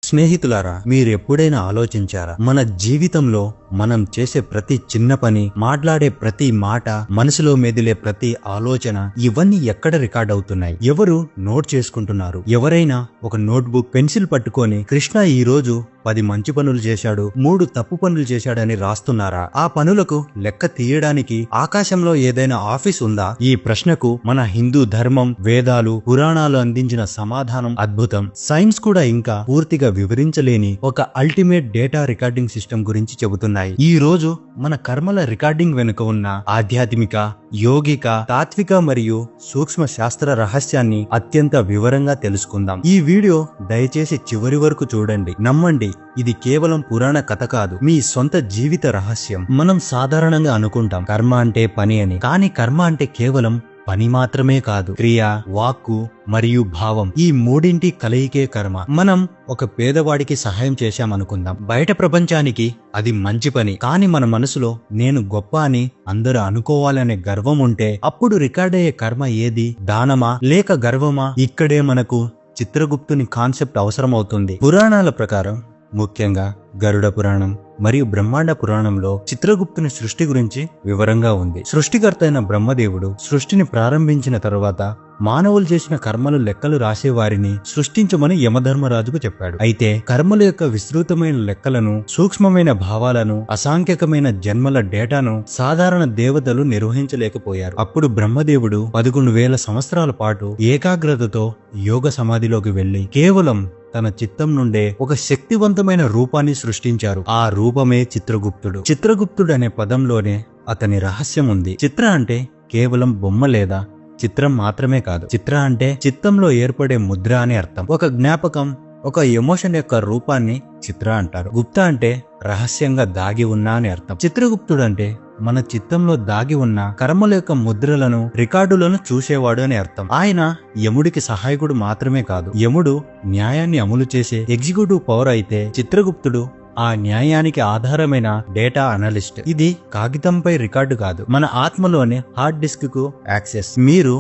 స్నేహితులారా, మీరెప్పుడైనా ఆలోచించారా? మన జీవితంలో మనం చేసే ప్రతి చిన్న పని, మాట్లాడే ప్రతి మాట, మనసులో మెదిలే ప్రతి ఆలోచన ఇవన్నీ ఎక్కడ రికార్డ్ అవుతున్నాయి? ఎవరు నోట్ చేసుకుంటున్నారు? ఎవరైనా ఒక నోట్బుక్, పెన్సిల్ పట్టుకొని కృష్ణ ఈ రోజు 10 మంచి పనులు చేశాడు, 3 తప్పు పనులు చేశాడని రాస్తున్నారా? ఆ పనులకు లెక్క తీయడానికి ఆకాశంలో ఏదైనా ఆఫీస్ ఉందా? ఈ ప్రశ్నకు మన హిందూ ధర్మం, వేదాలు, పురాణాలు అందించిన సమాధానం అద్భుతం. సైన్స్ కూడా ఇంకా పూర్తిగా వివరించలేని ఒక అల్టిమేట్ డేటా రికార్డింగ్ సిస్టమ్ గురించి చెబుతున్నాయి. ఈ రోజు మన కర్మల రికార్డింగ్ వెనుక ఉన్న ఆధ్యాత్మిక, యోగిక, తాత్విక మరియు సూక్ష్మ శాస్త్ర రహస్యాన్ని అత్యంత వివరంగా తెలుసుకుందాం. ఈ వీడియో దయచేసి చివరి వరకు చూడండి. నమ్మండి, ఇది కేవలం పురాణ కథ కాదు, మీ సొంత జీవిత రహస్యం. మనం సాధారణంగా అనుకుంటాం కర్మ అంటే పని అని, కానీ కర్మ అంటే కేవలం పని మాత్రమే కాదు, క్రియ, వాక్కు మరియు భావం, ఈ మూడింటి కలయికే కర్మ. మనం ఒక పేదవాడికి సహాయం చేశామనుకుందాం, బయట ప్రపంచానికి అది మంచి పని, కానీ మన మనసులో నేను గొప్ప అని అందరూ అనుకోవాలనే గర్వం ఉంటే అప్పుడు రికార్డ్ అయ్యే కర్మ ఏది? దానమా లేక గర్వమా? ఇక్కడే మనకు చిత్రగుప్తుని కాన్సెప్ట్ అవసరమవుతుంది. పురాణాల ప్రకారం, ముఖ్యంగా గరుడ పురాణం మరియు బ్రహ్మాండ పురాణంలో చిత్రగుప్తుని సృష్టి గురించి వివరంగా ఉంది. సృష్టికర్త అయిన బ్రహ్మదేవుడు సృష్టిని ప్రారంభించిన తరువాత మానవులు చేసిన కర్మలు లెక్కలు రాసేవారిని సృష్టించమని యమధర్మరాజుకు చెప్పాడు. అయితే కర్మల యొక్క విస్తృతమైన లెక్కలను, సూక్ష్మమైన భావాలను, అసాంఖ్యకమైన జన్మల డేటాను సాధారణ దేవతలు నిర్వహించలేకపోయారు. అప్పుడు బ్రహ్మదేవుడు 11,000 సంవత్సరాల పాటు ఏకాగ్రతతో యోగ సమాధిలోకి వెళ్లి కేవలం తన చిత్తం నుండే ఒక శక్తివంతమైన రూపాన్ని సృష్టించారు. ఆ రూపమే చిత్రగుప్తుడు. చిత్రగుప్తుడు అనే పదంలోనే అతని రహస్యం ఉంది. చిత్ర అంటే కేవలం బొమ్మ లేదా చిత్రం మాత్రమే కాదు. చిత్ర అంటే చిత్తంలో ఏర్పడే ముద్ర అని అర్థం. ఒక జ్ఞాపకం, ఒక ఎమోషన్ యొక్క రూపాన్ని చిత్ర అంటారు. గుప్త అంటే రహస్యంగా దాగి ఉన్నా అని అర్థం. చిత్రగుప్తుడు అంటే మన చిత్తంలో దాగి ఉన్న కర్మల యొక్క ముద్రలను, రికార్డులను చూసేవాడు అని అర్థం. ఆయన యముడికి సహాయకుడు మాత్రమే కాదు, యముడు న్యాయాన్ని అమలు చేసే ఎగ్జిక్యూటివ్ పవర్ అయితే చిత్రగుప్తుడు ఆ న్యాయానికి ఆధారమైన డేటా అనలిస్ట్. ఇది కాగితంపై రికార్డు కాదు, మన ఆత్మలోని హార్డ్ డిస్క్ కు యాక్సెస్. మీరు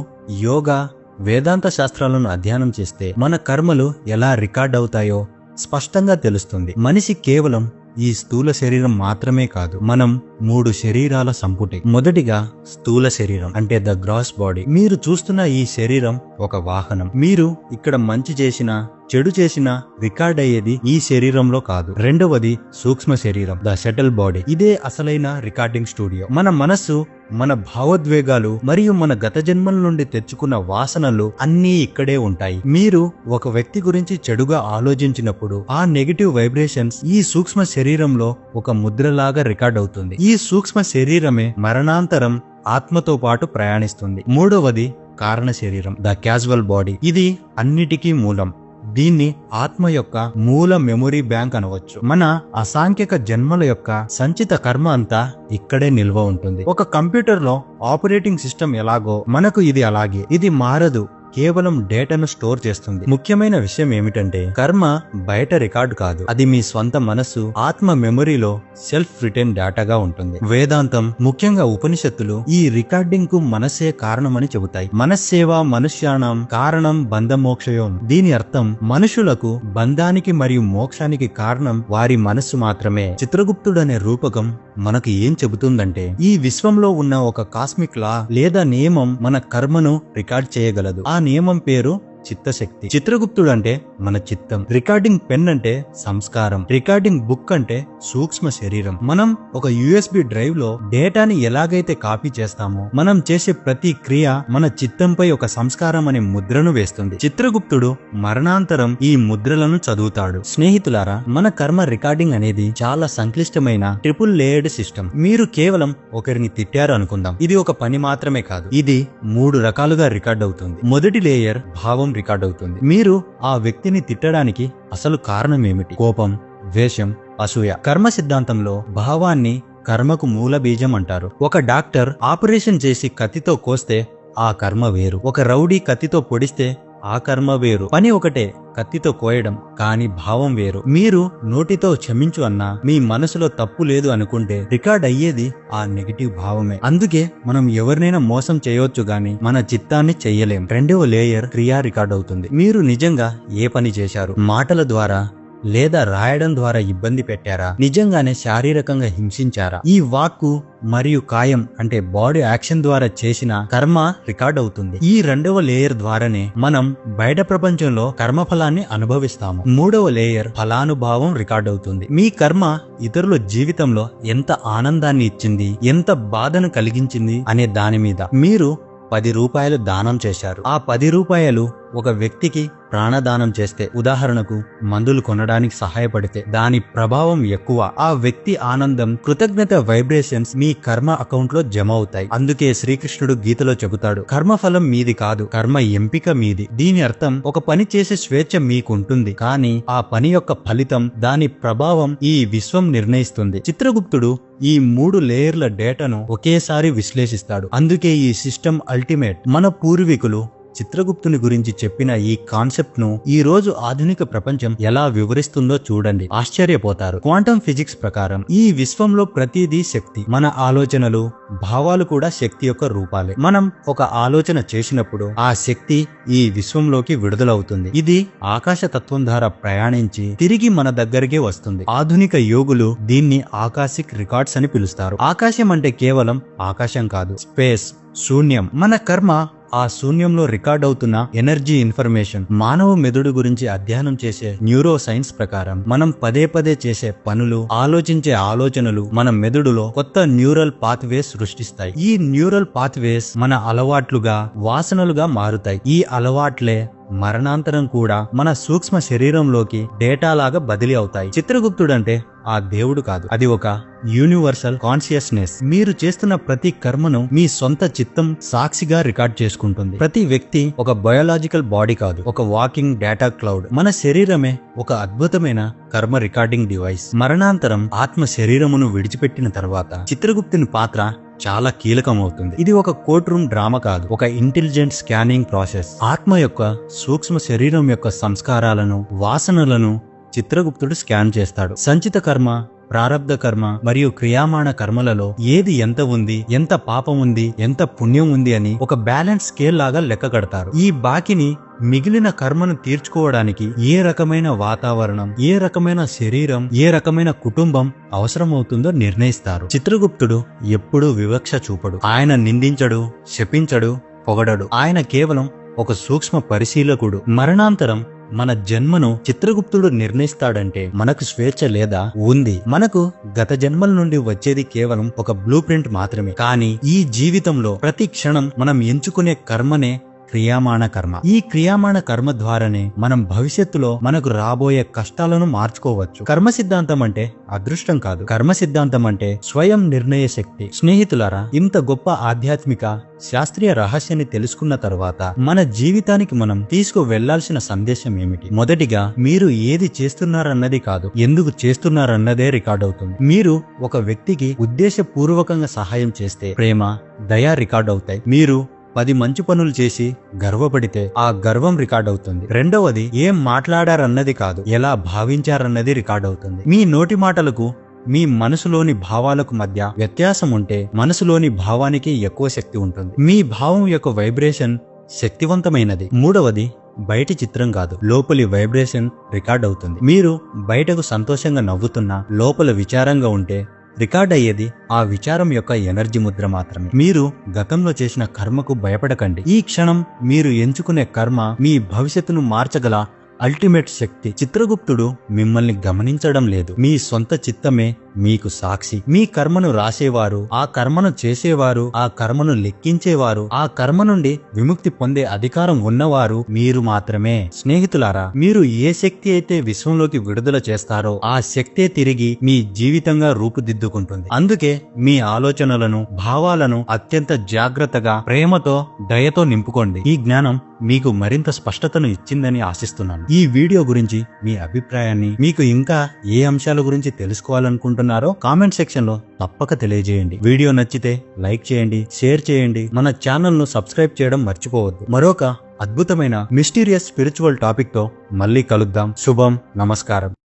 యోగా, వేదాంత శాస్త్రాలను అధ్యయనం చేస్తే మన కర్మలు ఎలా రికార్డ్ అవుతాయో స్పష్టంగా తెలుస్తుంది. మనిషి కేవలం ఈ స్థూల శరీరం మాత్రమే కాదు, మనం 3 శరీరాల సంపుటి. మొదటిగా స్థూల శరీరం అంటే ద గ్రాస్ బాడీ. మీరు చూస్తున్న ఈ శరీరం ఒక వాహనం. మీరు ఇక్కడ మంచి చేసినా చెడు చేసినా రికార్డ్ అయ్యేది ఈ శరీరంలో కాదు. రెండవది సూక్ష్మ శరీరం, ద సెటిల్ బాడీ. ఇదే అసలైన రికార్డింగ్ స్టూడియో. మన మనస్సు, మన భావోద్వేగాలు మరియు మన గత జన్మల నుండి తెచ్చుకున్న వాసనలు అన్నీ ఇక్కడే ఉంటాయి. మీరు ఒక వ్యక్తి గురించి చెడుగా ఆలోచించినప్పుడు ఆ నెగటివ్ వైబ్రేషన్స్ ఈ సూక్ష్మ శరీరంలో ఒక ముద్రలాగా రికార్డ్ అవుతుంది. ఈ సూక్ష్మ శరీరమే మరణాంతరం ఆత్మతో పాటు ప్రయాణిస్తుంది. మూడవది కారణ శరీరం, ద క్యాజువల్ బాడీ. ఇది అన్నిటికీ మూలం. దీన్ని ఆత్మ యొక్క మూల మెమొరీ బ్యాంక్ అనవచ్చు. మన అసాంఖ్యక జన్మల యొక్క సంచిత కర్మ అంతా ఇక్కడే నిల్వ ఉంటుంది. ఒక కంప్యూటర్ లో ఆపరేటింగ్ సిస్టమ్ ఎలాగో మనకు ఇది అలాగే. ఇది మారదు, కేవలం డేటాను స్టోర్ చేస్తుంది. ముఖ్యమైన విషయం ఏమిటంటే కర్మ బయట రికార్డు కాదు, అది మీ స్వంత మనస్సు, ఆత్మ మెమొరీలో సెల్ఫ్ రిటైన్ డేటాగా ఉంటుంది. వేదాంతం, ముఖ్యంగా ఉపనిషత్తులు ఈ రికార్డింగ్ కు మనస్సే కారణమని చెబుతాయి. మనస్సేవ మనుష్యాణం కారణం బంధ మోక్షయోం. దీని అర్థం మనుషులకు బంధానికి మరియు మోక్షానికి కారణం వారి మనస్సు మాత్రమే. చిత్రగుప్తుడు అనే రూపకం మనకు ఏం చెబుతుందంటే ఈ విశ్వంలో ఉన్న ఒక కాస్మిక్ లా లేదా నియమం మన కర్మను రికార్డ్ చేయగలదు. ఆ నియమం పేరు చిత్తశక్తి. చిత్రగుప్తుడు అంటే మన చిత్తం. రికార్డింగ్ పెన్ అంటే సంస్కారం. రికార్డింగ్ బుక్ అంటే సూక్ష్మ శరీరం. మనం ఒక USB డ్రైవ్ లో డేటాని ఎలాగైతే కాపీ చేస్తామో మనం చేసే ప్రతి క్రియ మన చిత్తంపై ఒక సంస్కారం అనే ముద్రను వేస్తుంది. చిత్రగుప్తుడు మరణాంతరం ఈ ముద్రలను చదువుతాడు. స్నేహితులారా, మన కర్మ రికార్డింగ్ అనేది చాలా సంక్లిష్టమైన ట్రిపుల్ లేయర్డ్ సిస్టమ్. మీరు కేవలం ఒకరిని తిట్టారు అనుకుందాం, ఇది ఒక పని మాత్రమే కాదు, ఇది 3 రకాలుగా రికార్డ్ అవుతుంది. మొదటి లేయర్ భావం రికార్డ్ అవుతుంది. మీరు ఆ వ్యక్తిని తిట్టడానికి అసలు కారణం ఏమిటి? కోపం, ద్వేషం, అసూయ. కర్మ సిద్ధాంతంలో భావాన్ని కర్మకు మూల బీజం అంటారు. ఒక డాక్టర్ ఆపరేషన్ చేసి కత్తితో కోస్తే ఆ కర్మ వేరు, ఒక రౌడీ కత్తితో పొడిస్తే ఆ కర్మ వేరు. పని ఒకటే, కత్తితో కోయడం, కానీ భావం వేరు. మీరు నోటితో క్షమించు అన్నా మీ మనసులో తప్పు లేదు అనుకుంటే రికార్డ్ అయ్యేది ఆ నెగిటివ్ భావమే. అందుకే మనం ఎవరినైనా మోసం చేయొచ్చు గాని మన చిత్తాన్ని చెయ్యలేం. రెండవ లేయర్ క్రియా రికార్డ్ అవుతుంది. మీరు నిజంగా ఏ పని చేశారు? మాటల ద్వారా, లేదా రాయడం ద్వారా ఇబ్బంది పెట్టారా, నిజంగానే శారీరకంగా హింసించారా? ఈ వాక్కు మరియు కాయం అంటే బాడీ యాక్షన్ ద్వారా చేసిన కర్మ రికార్డ్ అవుతుంది. ఈ రెండవ లేయర్ ద్వారానే మనం బయట ప్రపంచంలో కర్మఫలాన్ని అనుభవిస్తాము. మూడవ లేయర్ ఫలానుభావం రికార్డ్ అవుతుంది. మీ కర్మ ఇతరుల జీవితంలో ఎంత ఆనందాన్ని ఇచ్చింది, ఎంత బాధను కలిగించింది అనే దాని మీద. మీరు 10 రూపాయలు దానం చేశారు. ఆ 10 రూపాయలు ఒక వ్యక్తికి ప్రాణదానం చేస్తే, ఉదాహరణకు మందులు కొనడానికి సహాయపడితే దాని ప్రభావం ఎక్కువ. ఆ వ్యక్తి ఆనందం, కృతజ్ఞత వైబ్రేషన్స్ మీ కర్మ అకౌంట్ లో జమ అవుతాయి. అందుకే శ్రీకృష్ణుడు గీతలో చెబుతాడు, కర్మఫలం మీది కాదు, కర్మ ఎంపిక మీది. దీని అర్థం ఒక పని చేసే స్వేచ్ఛ మీకుంటుంది, కానీ ఆ పని యొక్క ఫలితం, దాని ప్రభావం ఈ విశ్వం నిర్ణయిస్తుంది. చిత్రగుప్తుడు ఈ 3 లేయర్ల డేటాను ఒకేసారి విశ్లేషిస్తాడు. అందుకే ఈ సిస్టమ్ అల్టిమేట్. మన పూర్వీకులు చిత్రగుప్తుని గురించి చెప్పిన ఈ కాన్సెప్ట్ ను ఈ రోజు ఆధునిక ప్రపంచం ఎలా వివరిస్తుందో చూడండి, ఆశ్చర్యపోతారు. క్వాంటమ్ ఫిజిక్స్ ప్రకారం ఈ విశ్వంలో ప్రతిదీ శక్తి. మన ఆలోచనలు, భావాలు కూడా శక్తి యొక్క రూపాలే. మనం ఒక ఆలోచన చేసినప్పుడు ఆ శక్తి ఈ విశ్వంలోకి విడుదలవుతుంది. ఇది ఆకాశ తత్వం ద్వారా ప్రయాణించి తిరిగి మన దగ్గరికే వస్తుంది. ఆధునిక యోగులు దీన్ని ఆకాశిక్ రికార్డ్స్ అని పిలుస్తారు. ఆకాశం అంటే కేవలం ఆకాశం కాదు, స్పేస్, శూన్యం. మన కర్మ ఆ శూన్యంలో రికార్డ్ అవుతున్న ఎనర్జీ ఇన్ఫర్మేషన్. మానవ మెదడు గురించి అధ్యయనం చేసే న్యూరో సైన్స్ ప్రకారం మనం పదే పదే చేసే పనులు, ఆలోచించే ఆలోచనలు మన మెదడులో కొత్త న్యూరల్ పాత్వేస్ సృష్టిస్తాయి. ఈ న్యూరల్ పాత్వేస్ మన అలవాట్లుగా, వాసనలుగా మారుతాయి. ఈ అలవాట్లే మరణాంతరం కూడా మన సూక్ష్మ శరీరంలోకి డేటా లాగా బదిలీ అవుతాయి. చిత్రగుప్తుడంటే ఆ దేవుడు కాదు, అది ఒక యూనివర్సల్ కాన్షియస్నెస్. మీరు చేస్తున్న ప్రతి కర్మను మీ సొంత చిత్తం సాక్షిగా రికార్డ్ చేసుకుంటుంది. ప్రతి వ్యక్తి ఒక బయోలాజికల్ బాడీ కాదు, ఒక వాకింగ్ డేటా క్లౌడ్. మన శరీరమే ఒక అద్భుతమైన కర్మ రికార్డింగ్ డివైస్. మరణాంతరం ఆత్మ శరీరమును విడిచిపెట్టిన తర్వాత చిత్రగుప్తుని పాత్ర చాలా కీలకమవుతుంది. ఇది ఒక కోర్ట్ రూమ్ డ్రామా కాదు, ఒక ఇంటెలిజెంట్ స్కానింగ్ ప్రాసెస్. ఆత్మ యొక్క సూక్ష్మ శరీరం యొక్క సంస్కారాలను, వాసనలను చిత్రగుప్తుడు స్కాన్ చేస్తాడు. సంచిత కర్మ, ప్రారబ్ధ కర్మ మరియు క్రియామాణ కర్మలలో ఏది ఎంత ఉంది, ఎంత పాపం ఉంది, ఎంత పుణ్యం ఉంది అని ఒక బ్యాలెన్స్ స్కేల్ లాగా లెక్క కడతారు. ఈ బాకిని మిగిలిన కర్మను తీర్చుకోవడానికి ఏ రకమైన వాతావరణం, ఏ రకమైన శరీరం, ఏ రకమైన కుటుంబం అవసరమవుతుందో నిర్ణయిస్తారు. చిత్రగుప్తుడు ఎప్పుడూ వివక్ష చూపడు. ఆయన నిందించడు, శపించడు, పొగడడు. ఆయన కేవలం ఒక సూక్ష్మ పరిశీలకుడు. మరణాంతరం మన జన్మను చిత్రగుప్తుడు నిర్ణయిస్తాడంటే మనకు స్వేచ్ఛ లేదా? ఉంది. మనకు గత జన్మల నుండి వచ్చేది కేవలం ఒక బ్లూ ప్రింట్ మాత్రమే. కానీ ఈ జీవితంలో ప్రతి క్షణం మనం ఎంచుకునే కర్మనే క్రియామాణ కర్మ. ఈ క్రియామాణ కర్మ ద్వారానే మనం భవిష్యత్తులో మనకు రాబోయే కష్టాలను మార్చుకోవచ్చు. కర్మ సిద్ధాంతం అంటే అదృష్టం కాదు, కర్మ సిద్ధాంతం అంటే స్వయం నిర్ణయ శక్తి. స్నేహితులారా, ఇంత గొప్ప ఆధ్యాత్మిక శాస్త్రీయ రహస్యాన్ని తెలుసుకున్న తర్వాత మన జీవితానికి మనం తీసుకు వెళ్లాల్సిన సందేశం ఏమిటి? మొదటిగా, మీరు ఏది చేస్తున్నారన్నది కాదు, ఎందుకు చేస్తున్నారన్నదే రికార్డ్ అవుతుంది. మీరు ఒక వ్యక్తికి ఉద్దేశపూర్వకంగా సహాయం చేస్తే ప్రేమ, దయ రికార్డ్ అవుతాయి. మీరు 10 మంచి పనులు చేసి గర్వపడితే ఆ గర్వం రికార్డ్ అవుతుంది. రెండవది, ఏం మాట్లాడారన్నది కాదు, ఎలా భావించారన్నది రికార్డ్ అవుతుంది. మీ నోటి మాటలకు మీ మనసులోని భావాలకు మధ్య వ్యత్యాసం ఉంటే మనసులోని భావానికి ఎక్కువ శక్తి ఉంటుంది. మీ భావం యొక్క వైబ్రేషన్ శక్తివంతమైనది. మూడవది, బయటి చిత్రం కాదు, లోపలి వైబ్రేషన్ రికార్డ్ అవుతుంది. మీరు బయటకు సంతోషంగా నవ్వుతున్నా లోపల విచారంగా ఉంటే రికార్డ్ అయ్యేది ఆ విచారం యొక్క ఎనర్జీ ముద్ర మాత్రమే. మీరు గతంలో చేసిన కర్మకు భయపడకండి. ఈ క్షణం మీరు ఎంచుకునే కర్మ మీ భవిష్యత్తును మార్చగల అల్టిమేట్ శక్తి. చిత్రగుప్తుడు మిమ్మల్ని గమనించడం లేదు, మీ సొంత చిత్తమే మీకు సాక్షి. మీ కర్మను రాసేవారు, ఆ కర్మను చేసేవారు, ఆ కర్మను లెక్కించేవారు, ఆ కర్మ నుండి విముక్తి పొందే అధికారం ఉన్నవారు మీరు మాత్రమే. స్నేహితులారా, మీరు ఏ శక్తి అయితే విశ్వంలోకి విడుదల చేస్తారో ఆ శక్తే తిరిగి మీ జీవితంగా రూపుదిద్దుకుంటుంది. అందుకే మీ ఆలోచనలను, భావాలను అత్యంత జాగ్రత్తగా, ప్రేమతో, దయతో నింపుకోండి. ఈ జ్ఞానం మీకు మరింత స్పష్టతను ఇచ్చిందని ఆశిస్తున్నాను. ఈ వీడియో గురించి మీ అభిప్రాయాన్ని, మీకు ఇంకా ఏ అంశాల గురించి తెలుసుకోవాలనుకుంటున్నారో కామెంట్ సెక్షన్ లో తప్పక తెలియజేయండి. వీడియో నచ్చితే లైక్ చేయండి, షేర్ చేయండి, మన ఛానల్ ను సబ్స్క్రైబ్ చేయడం మర్చిపోవద్దు. మరొక అద్భుతమైన మిస్టీరియస్ స్పిరిచువల్ టాపిక్ తో మళ్ళీ కలుద్దాం. శుభం. నమస్కారం.